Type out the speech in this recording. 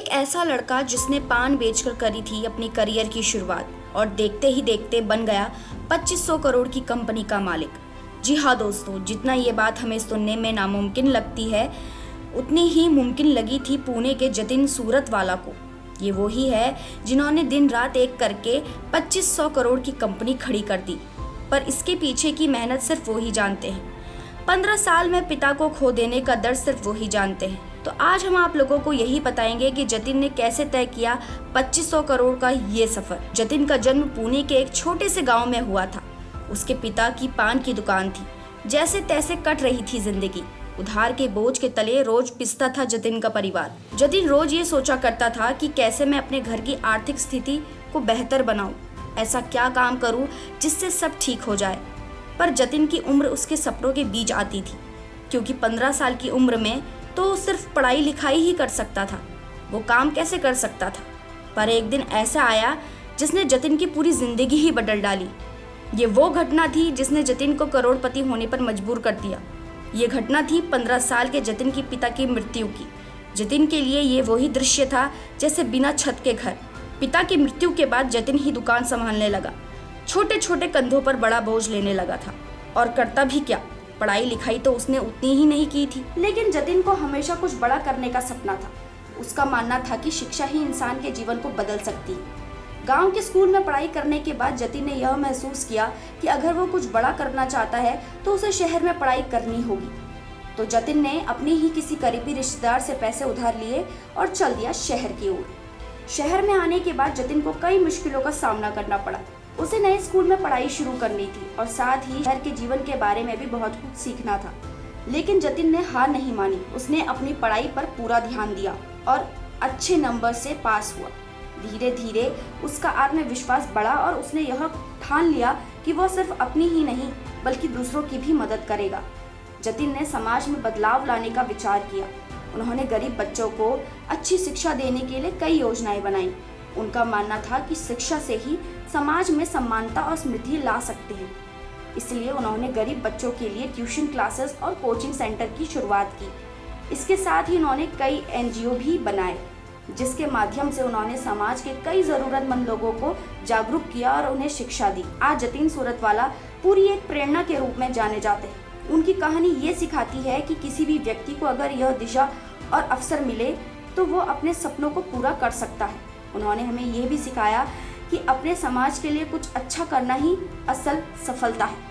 ऐसा लड़का जिसने पान बेचकर करी थी अपनी करियर की शुरुआत और देखते ही देखते बन गया 2500 करोड़ की कंपनी का मालिक। जी हाँ दोस्तों, जितना ये बात हमें सुनने में नामुमकिन लगती है उतनी ही मुमकिन लगी थी पुणे के जतिन सूरतवाला को। ये वही है जिन्होंने दिन रात एक करके 2500 करोड़ की कंपनी खड़ी कर दी, पर इसके पीछे की मेहनत सिर्फ वो ही जानते हैं। 15 साल में पिता को खो देने का दर्द सिर्फ वो ही जानते हैं। तो आज हम आप लोगों को यही बताएंगे कि जतिन ने कैसे तय किया 2500 करोड़ का ये सफर। जतिन का जन्म पुणे के एक छोटे से गांव में हुआ था। उसके पिता की पान की दुकान थी। जैसे तैसे कट रही थी जिंदगी। उधार के बोझ के तले रोज पिसता था जतिन का परिवार। जतिन रोज ये सोचा करता था कि कैसे मैं अपने घर की आर्थिक स्थिति को बेहतर बनाऊं, ऐसा क्या काम करूं जिससे सब ठीक हो जाए। पर जतिन की उम्र उसके सपनों के बीच आती थी, क्योंकि 15 साल की उम्र में तो सिर्फ पढ़ाई लिखाई ही कर सकता था, वो काम कैसे कर सकता था। पर एक दिन ऐसा आया जिसने जतिन की पूरी जिंदगी ही बदल डाली। ये वो घटना थी जिसने जतिन को करोड़पति होने पर मजबूर कर दिया। ये घटना थी 15 साल के जतिन की पिता की मृत्यु की। जतिन के लिए ये वही दृश्य था जैसे बिना छत के घर। पिता की मृत्यु के बाद जतिन ही दुकान संभालने लगा। छोटे छोटे कंधों पर बड़ा बोझ लेने लगा था। और करता भी क्या, पढ़ाई लिखाई तो उसने उतनी ही नहीं की थी। लेकिन जतिन को हमेशा कुछ बड़ा करने का सपना था। उसका मानना था कि शिक्षा ही इंसान के जीवन को बदल सकती है। गांव के स्कूल में पढ़ाई करने के बाद जतिन ने यह महसूस किया कि अगर वो कुछ बड़ा करना चाहता है तो उसे शहर में पढ़ाई करनी होगी। तो जतिन ने अपने ही किसी करीबी रिश्तेदार से पैसे उधार लिए और चल दिया शहर की ओर। शहर में आने के बाद जतिन को कई मुश्किलों का सामना करना पड़ा। उसे नए स्कूल में पढ़ाई शुरू करनी थी और साथ ही शहर के जीवन के बारे में भी बहुत कुछ सीखना था। लेकिन जतिन ने हार नहीं मानी। उसने अपनी पढ़ाई पर पूरा ध्यान दिया और अच्छे नंबर से पास हुआ। धीरे धीरे उसका आत्मविश्वास बढ़ा और उसने यह ठान लिया कि वह सिर्फ अपनी ही नहीं बल्कि दूसरों की भी मदद करेगा। जतिन ने समाज में बदलाव लाने का विचार किया। उन्होंने गरीब बच्चों को अच्छी शिक्षा देने के लिए कई योजनाएं बनाई। उनका मानना था कि शिक्षा से ही समाज में समानता और समृद्धि ला सकते हैं। इसलिए उन्होंने गरीब बच्चों के लिए ट्यूशन क्लासेस और कोचिंग सेंटर की शुरुआत की। इसके साथ ही उन्होंने कई एनजीओ भी बनाए, जिसके माध्यम से उन्होंने समाज के कई जरूरतमंद लोगों को जागरूक किया और उन्हें शिक्षा दी। आज जतिन सूरतवाला पूरी एक प्रेरणा के रूप में जाने जाते हैं। उनकी कहानी ये सिखाती है कि किसी भी व्यक्ति को अगर यह दिशा और अवसर मिले तो वो अपने सपनों को पूरा कर सकता है। उन्होंने हमें ये भी सिखाया कि अपने समाज के लिए कुछ अच्छा करना ही असल सफलता है।